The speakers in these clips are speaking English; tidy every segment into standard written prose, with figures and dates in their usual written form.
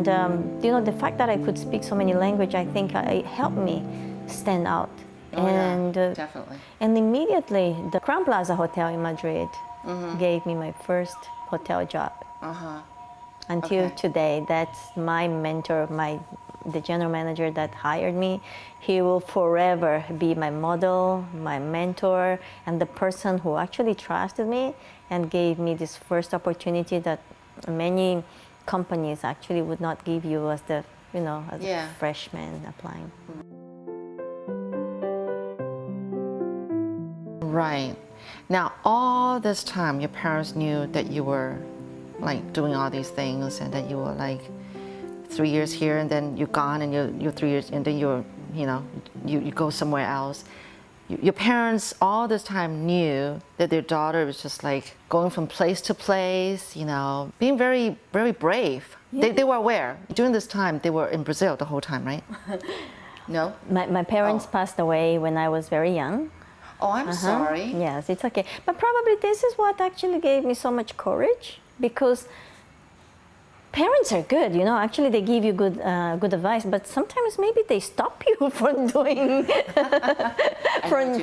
And the fact that I could speak so many languages, I think it helped me stand out. Oh, and yeah, definitely. And immediately, the Crown Plaza Hotel in Madrid gave me my first hotel job. Until today, that's my mentor, the general manager that hired me. He will forever be my model, my mentor, and the person who actually trusted me and gave me this first opportunity that many companies actually would not give you as a freshman applying. Right. Now, all this time, your parents knew that you were like doing all these things, and that you were like 3 years here, and then you're gone, and you're 3 years, and then you go somewhere else. Your parents all this time knew that their daughter was just like going from place to place, being very, very brave. Yeah. They were aware. During this time, they were in Brazil the whole time, right? No? My parents passed away when I was very young. Oh, I'm sorry. Yes, it's okay. But probably this is what actually gave me so much courage, because parents are good, actually they give you good advice, but sometimes maybe they stop you from doing,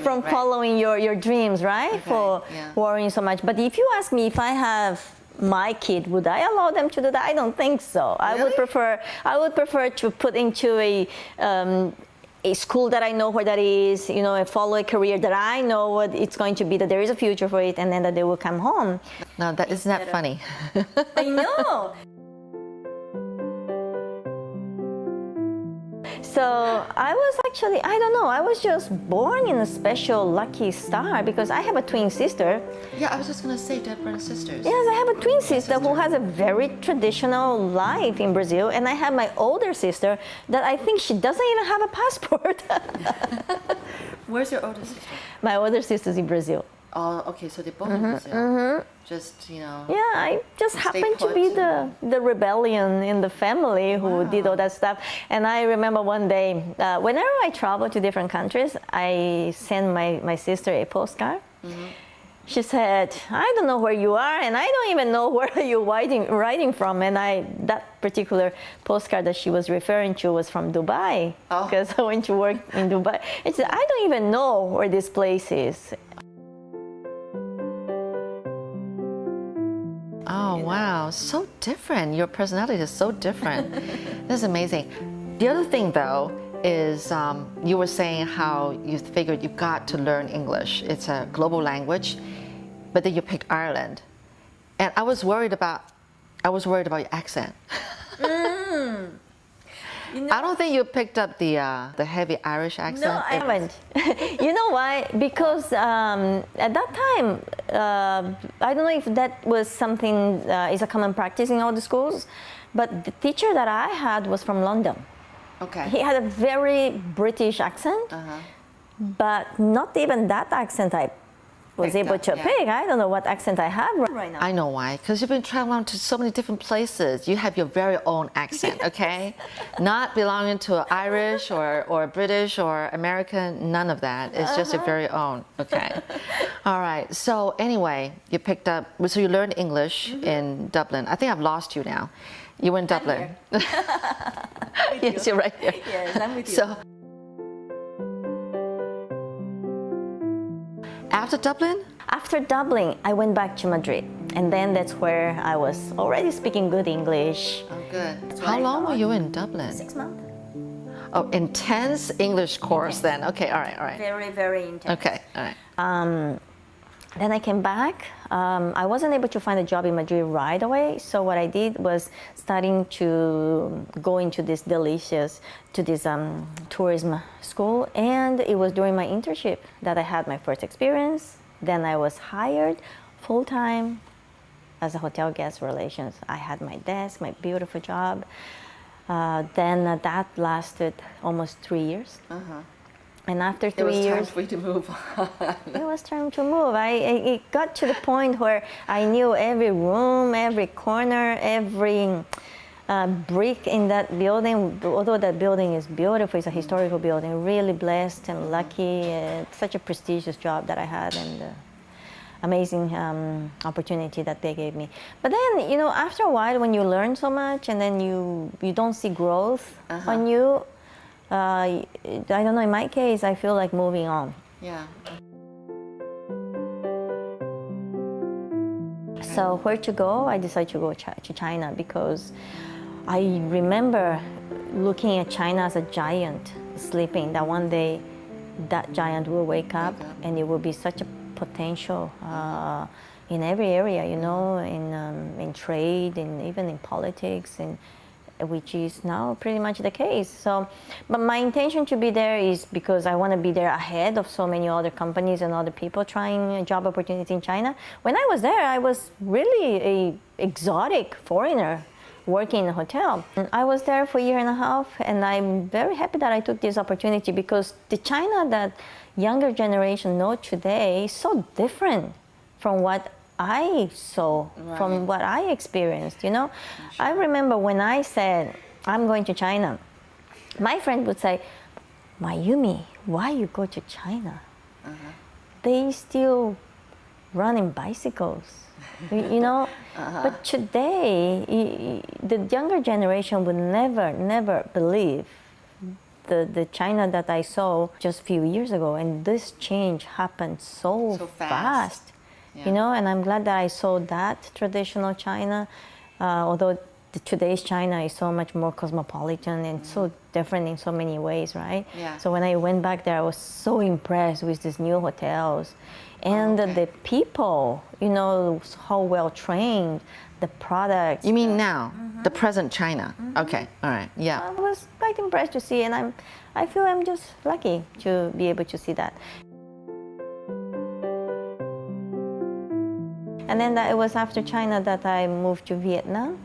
from following your dreams, right? Okay, for worrying so much. But if you ask me if I have my kid, would I allow them to do that? I don't think so. Really? I would prefer to put into a school that I know where that is, follow a career that I know what it's going to be, that there is a future for it, and then that they will come home. No, isn't that funny? I know. So I was actually, I don't know, I was just born in a special lucky star, because I have a twin sister. Yeah, I was just going to say Deborah and sisters. Yes, I have a twin sister who has a very traditional life in Brazil, and I have my older sister that I think she doesn't even have a passport. Where's your older sister? My older sister's in Brazil. Oh, okay, so they're both in Brazil. Just, Yeah, I just happened to be the rebellion in the family who did all that stuff. And I remember one day, whenever I travel to different countries, I send my sister a postcard. She said, I don't know where you are, and I don't even know where you're writing from. And that particular postcard that she was referring to was from Dubai, because I went to work in Dubai. And she said, I don't even know where this place is. Oh, wow. So different. Your personality is so different. That's amazing. The other thing, though, is you were saying how you figured you got to learn English. It's a global language, but then you picked Ireland. And I was worried about your accent. I don't think you picked up the heavy Irish accent. No, I haven't. You know why? Because at that time, I don't know if that was something, is a common practice in all the schools, but the teacher that I had was from London. Okay. He had a very British accent, but not even that accent I was able to pick. I don't know what accent I have right now. I know why, because you've been traveling to so many different places. You have your very own accent, okay? Not belonging to Irish or British or American, none of that. It's just your very own, okay? All right, so anyway, you picked up, so you learned English in Dublin. I think I've lost you now. You were in Dublin. Yes, you're right here. Yes, I'm with you. So, after Dublin? After Dublin, I went back to Madrid. And then that's where I was already speaking good English. Oh, good. How long were you in Dublin? 6 months. Oh, intense English course then. Okay, all right. Very, very intense. Okay, all right. Then I came back. I wasn't able to find a job in Madrid right away. So what I did was starting to go into this tourism school. And it was during my internship that I had my first experience. Then I was hired full-time as a hotel guest relations. I had my desk, my beautiful job. Then that lasted almost 3 years. And after 3 years, it was time for you to move on. It was time to move. It got to the point where I knew every room, every corner, every brick in that building. Although that building is beautiful, it's a historical building. Really blessed and lucky. Such a prestigious job that I had, and amazing opportunity that they gave me. But then, you know, after a while, when you learn so much and then you don't see growth on you, I don't know, in my case, I feel like moving on. Yeah. So where to go? I decided to go to China because I remember looking at China as a giant sleeping, that one day that giant will wake up and it will be such a potential in every area, you know, in trade and even in politics, and which is now pretty much the case. So, but my intention to be there is because I want to be there ahead of so many other companies and other people trying job opportunities in China. When I was there, I was really a exotic foreigner working in a hotel. And I was there for a year and a half, and I'm very happy that I took this opportunity because the China that younger generation know today is so different from what I saw, from what I experienced, you know. Sure. I remember when I said, I'm going to China, my friend would say, Mayumi, why you go to China? They still running bicycles, you know. But today, the younger generation would never believe the China that I saw just a few years ago. And this change happened so fast. Yeah. You know, and I'm glad that I saw that traditional China, although today's China is so much more cosmopolitan and so different in so many ways, right? Yeah. So when I went back there, I was so impressed with these new hotels and the people, you know, how well trained, the products. You mean now, the present China? Okay, all right, yeah. I was quite impressed to see, and I feel I'm just lucky to be able to see that. And then it was after China that I moved to Vietnam.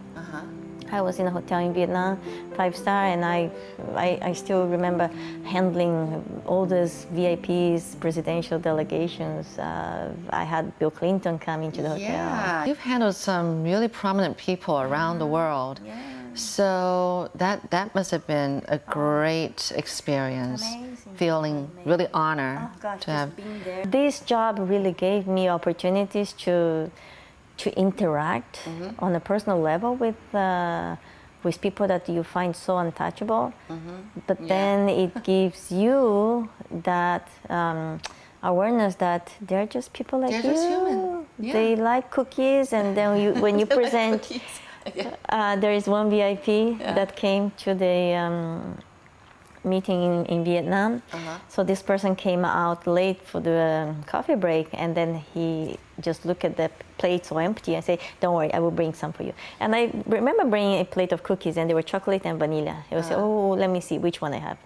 I was in a hotel in Vietnam, 5-star, and I still remember handling all these VIPs, presidential delegations. I had Bill Clinton come into the hotel. Yeah, you've handled some really prominent people around the world. Yeah. So that must have been a great experience. Amazing. Feeling really honored to have been there. This job really gave me opportunities to interact on a personal level with people that you find so untouchable. But then it gives you that awareness that they're just people like they're you. Just human. Yeah. They like cookies, and then when you present, there is one VIP that came to the meeting in Vietnam. So this person came out late for the coffee break, and then he just looked at the plate so empty and say, don't worry, I will bring some for you. And I remember bringing a plate of cookies, and they were chocolate and vanilla. He would say, oh, let me see which one I have.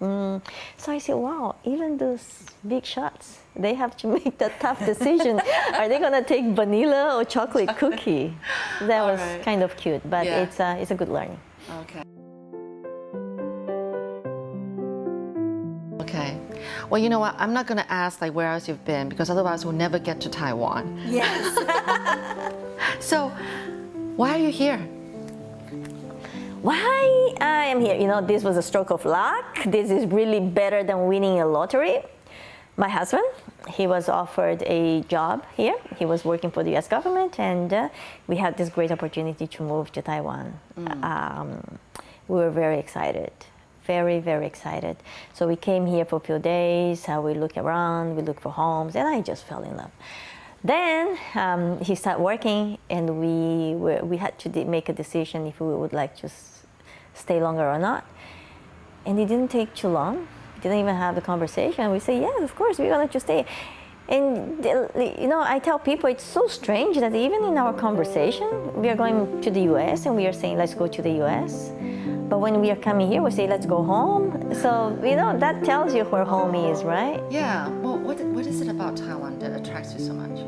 So I said, wow, even those big shots, they have to make that tough decision. Are they gonna take vanilla or chocolate cookie? That was kind of cute, but it's a good learning. Okay. Okay. Well, you know what? I'm not going to ask like where else you've been, because otherwise we'll never get to Taiwan. Yes. So, why are you here? Why I am here? You know, this was a stroke of luck. This is really better than winning a lottery. My husband, he was offered a job here. He was working for the U.S. government, and we had this great opportunity to move to Taiwan. We were very excited. Very, very excited. So we came here for a few days. We looked around, we looked for homes, and I just fell in love. Then he started working, and we had to make a decision if we would like to stay longer or not. And it didn't take too long. We didn't even have the conversation. We say, yes, of course, we're going to stay. And you know, I tell people it's so strange that even in our conversation, we are going to the U.S. and we are saying, let's go to the U.S. But when we are coming here, we say, let's go home. So, you know, that tells you where home is, right? Yeah. Well, what is it about Taiwan that attracts you so much?